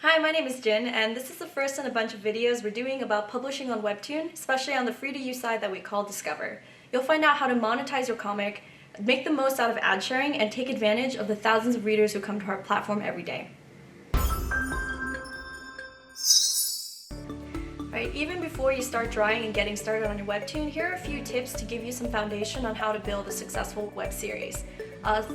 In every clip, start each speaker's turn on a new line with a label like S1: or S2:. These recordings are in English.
S1: Hi, my name is Jin, and this is the first in a bunch of videos we're doing about publishing on Webtoon, especially on the free-to-use side that we call Discover. You'll find out how to monetize your comic, make the most out of ad sharing, and take advantage of the thousands of readers who come to our platform every day. Right, even before you start drawing and getting started on your Webtoon, here are a few tips to give you some foundation on how to build a successful web series.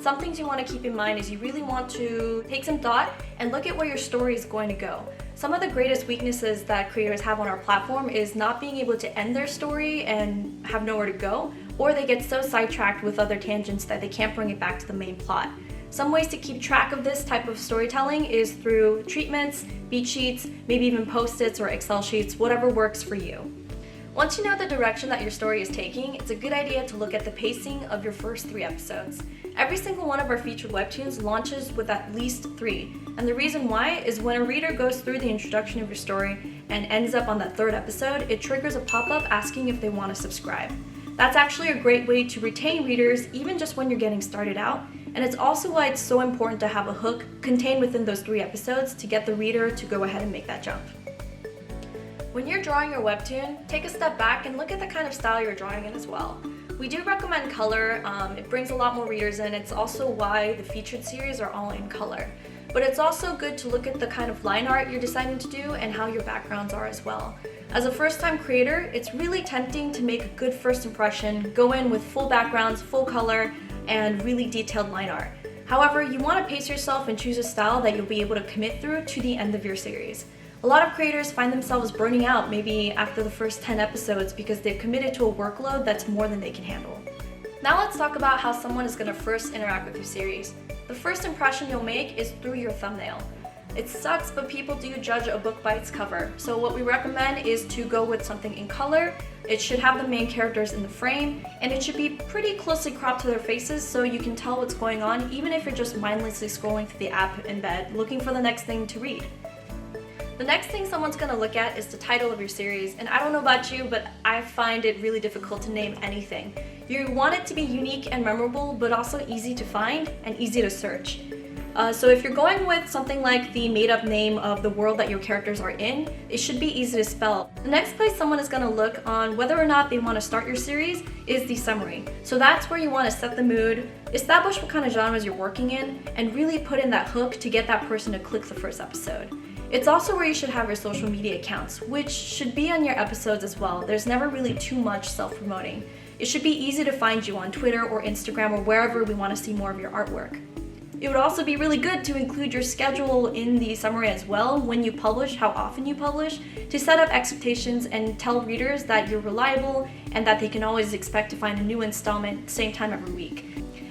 S1: Some things you want to keep in mind is you really want to take some thought and look at where your story is going to go. Some of the greatest weaknesses that creators have on our platform is not being able to end their story and have nowhere to go, or they get so sidetracked with other tangents that they can't bring it back to the main plot. Some ways to keep track of this type of storytelling is through treatments, beat sheets, maybe even post-its or Excel sheets, whatever works for you. Once you know the direction that your story is taking, it's a good idea to look at the pacing of your first 3 episodes. Every single one of our featured webtoons launches with at least 3, and the reason why is when a reader goes through the introduction of your story and ends up on that 3rd episode, it triggers a pop-up asking if they want to subscribe. That's actually a great way to retain readers even just when you're getting started out, and it's also why it's so important to have a hook contained within those 3 episodes to get the reader to go ahead and make that jump. When you're drawing your webtoon, take a step back and look at the kind of style you're drawing in as well. We do recommend color, it brings a lot more readers in, it's also why the featured series are all in color. But it's also good to look at the kind of line art you're deciding to do and how your backgrounds are as well. As a first-time creator, it's really tempting to make a good first impression, go in with full backgrounds, full color, and really detailed line art. However, you want to pace yourself and choose a style that you'll be able to commit through to the end of your series. A lot of creators find themselves burning out maybe after the first 10 episodes because they've committed to a workload that's more than they can handle. Now let's talk about how someone is going to first interact with your series. The first impression you'll make is through your thumbnail. It sucks, but people do judge a book by its cover. So what we recommend is to go with something in color. It should have the main characters in the frame, and it should be pretty closely cropped to their faces so you can tell what's going on even if you're just mindlessly scrolling through the app in bed looking for the next thing to read. The next thing someone's going to look at is the title of your series, and I don't know about you, but I find it really difficult to name anything. You want it to be unique and memorable, but also easy to find and easy to search. So if you're going with something like the made-up name of the world that your characters are in, it should be easy to spell. The next place someone is going to look on whether or not they want to start your series is the summary. So that's where you want to set the mood, establish what kind of genres you're working in, and really put in that hook to get that person to click the first episode. It's also where you should have your social media accounts, which should be on your episodes as well. There's never really too much self-promoting. It should be easy to find you on Twitter or Instagram or wherever we want to see more of your artwork. It would also be really good to include your schedule in the summary as well, when you publish, how often you publish, to set up expectations and tell readers that you're reliable and that they can always expect to find a new installment same time every week.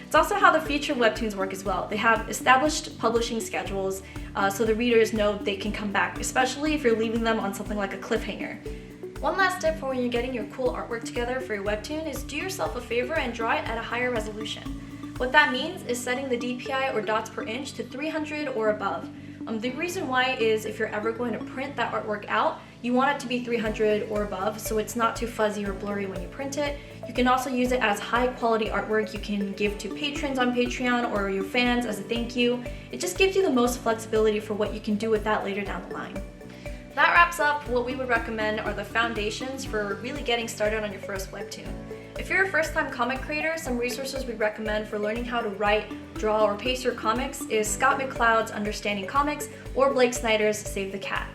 S1: It's also how the featured webtoons work as well. They have established publishing schedules so the readers know they can come back, especially if you're leaving them on something like a cliffhanger. One last tip for when you're getting your cool artwork together for your webtoon is do yourself a favor and draw it at a higher resolution. What that means is setting the DPI or dots per inch to 300 or above. The reason why is if you're ever going to print that artwork out, you want it to be 300 or above so it's not too fuzzy or blurry when you print it. You can also use it as high quality artwork you can give to patrons on Patreon or your fans as a thank you. It just gives you the most flexibility for what you can do with that later down the line. That wraps up what we would recommend are the foundations for really getting started on your first webtoon. If you're a first-time comic creator, some resources we recommend for learning how to write, draw, or paste your comics is Scott McCloud's Understanding Comics or Blake Snyder's Save the Cat.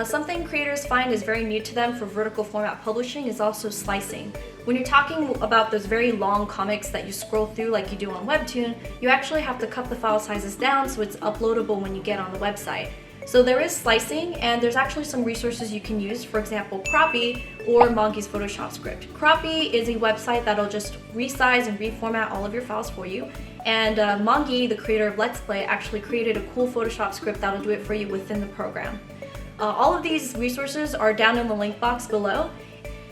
S1: Something creators find is very new to them for vertical format publishing is also slicing. When you're talking about those very long comics that you scroll through like you do on Webtoon, you actually have to cut the file sizes down so it's uploadable when you get on the website. So there is slicing, and there's actually some resources you can use, for example, Croppy or Monkey's Photoshop script. Croppy is a website that'll just resize and reformat all of your files for you, and Monkey, the creator of Let's Play, actually created a cool Photoshop script that'll do it for you within the program. All of these resources are down in the link box below,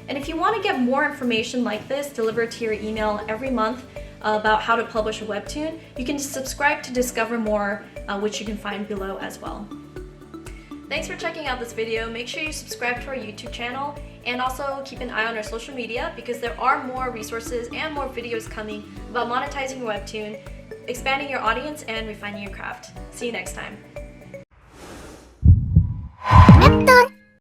S1: and if you want to get more information like this delivered to your email every month about how to publish a webtoon, you can subscribe to DiscoverMore, which you can find below as well. Thanks for checking out this video. Make sure you subscribe to our YouTube channel and also keep an eye on our social media because there are more resources and more videos coming about monetizing your webtoon, expanding your audience, and refining your craft. See you next time.
S2: Webtoon